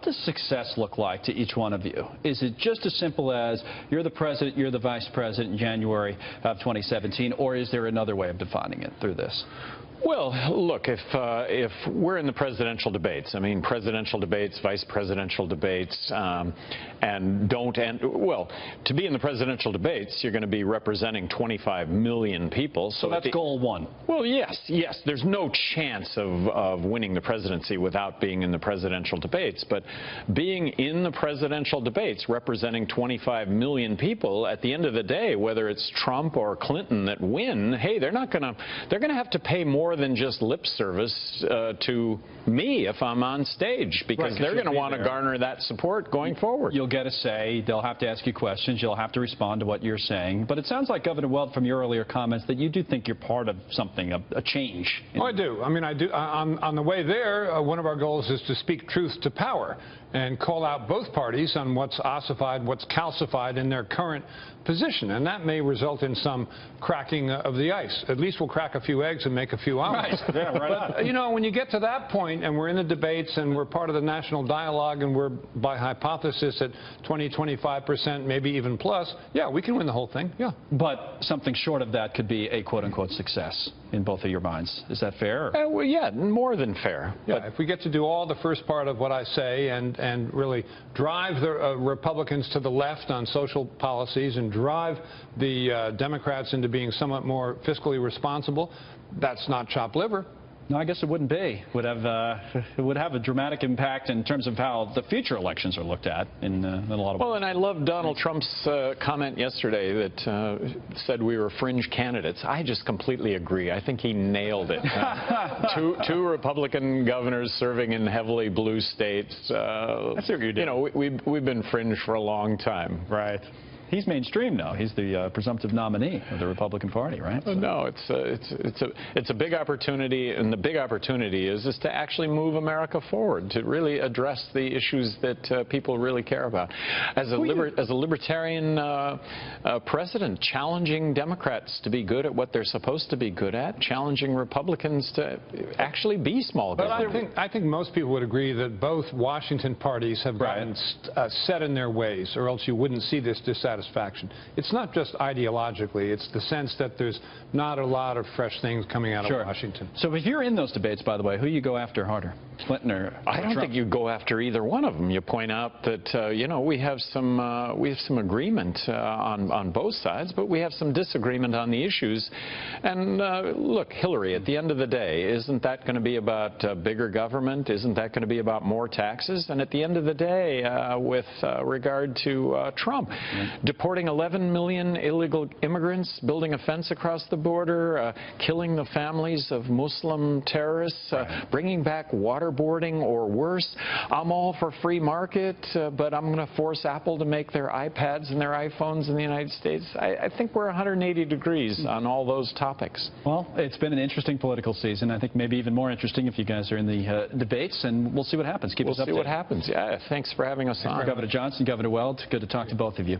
does success look like to each one of you? Is it just as simple as you're the president, you're the vice president in January of 2017, or is there another way of defining it through this? Well, look, if we're in the presidential debates, I mean, presidential debates, vice presidential debates, and don't end, well, to be in the presidential debates, you're going to be representing 25 million people. So that's goal one. Well, yes. There's no chance of winning the presidency without being in the presidential debates. But being in the presidential debates, representing 25 million people, at the end of the day, whether it's Trump or Clinton that win, hey, they're going to have to pay more than just lip service to me if I'm on stage, because they're going to want to garner that support going forward. You'll get a say. They'll have to ask you questions. You'll have to respond to what you're saying. But it sounds like, Governor Weld, from your earlier comments, that you do think you're part of something, a change. Oh, I do. I mean, I do. On the way there, one of our goals is to speak truth to power and call out both parties on what's ossified, what's calcified in their current position. And that may result in some cracking of the ice. At least we'll crack a few eggs and make a few omelets. Right. Yeah, right. But, you know, when you get to that point and we're in the debates and we're part of the national dialogue and we're, by hypothesis, at 20–25%, maybe even plus, yeah, we can win the whole thing, yeah. But something short of that could be a quote-unquote success in both of your minds. Is that fair? Well, yeah, more than fair. Yeah, but if we get to do all the first part of what I say and really drive the Republicans to the left on social policies and drive the Democrats into being somewhat more fiscally responsible, that's not chopped liver. No, I guess it wouldn't be. It would have a dramatic impact in terms of how the future elections are looked at in a lot of ways. Well, and I love Donald Trump's comment yesterday that said we were fringe candidates. I just completely agree. I think he nailed it. Two Republican governors serving in heavily blue states. I see what you did. You know, we've been fringe for a long time. Right. He's mainstream now. He's the presumptive nominee of the Republican Party, right? So. No, it's a big opportunity, and the big opportunity is to actually move America forward, to really address the issues that people really care about. As a libertarian president, challenging Democrats to be good at what they're supposed to be good at, challenging Republicans to actually be small government. But I think most people would agree that both Washington parties have gotten set in their ways, or else you wouldn't see this dissatisfaction. It's not just ideologically, it's the sense that there's not a lot of fresh things coming out of Washington. So if you're in those debates, by the way, who you go after harder, Clinton or I don't think you go after either one of them. You point out that you know, we have some agreement on both sides, but we have some disagreement on the issues. And look, Hillary, at the end of the day, isn't that going to be about bigger government? Isn't that going to be about more taxes? And at the end of the day, with regard to Trump, deporting 11 million illegal immigrants, building a fence across the border, killing the families of Muslim terrorists, bringing back waterboarding or worse. I'm all for free market, but I'm going to force Apple to make their iPads and their iPhones in the United States. I think we're 180 degrees on all those topics. Well, it's been an interesting political season. I think maybe even more interesting if you guys are in the debates, and we'll see what happens. We'll see what happens. Yeah, thanks for having us on. Governor Johnson, Governor Weld, good to talk to both of you.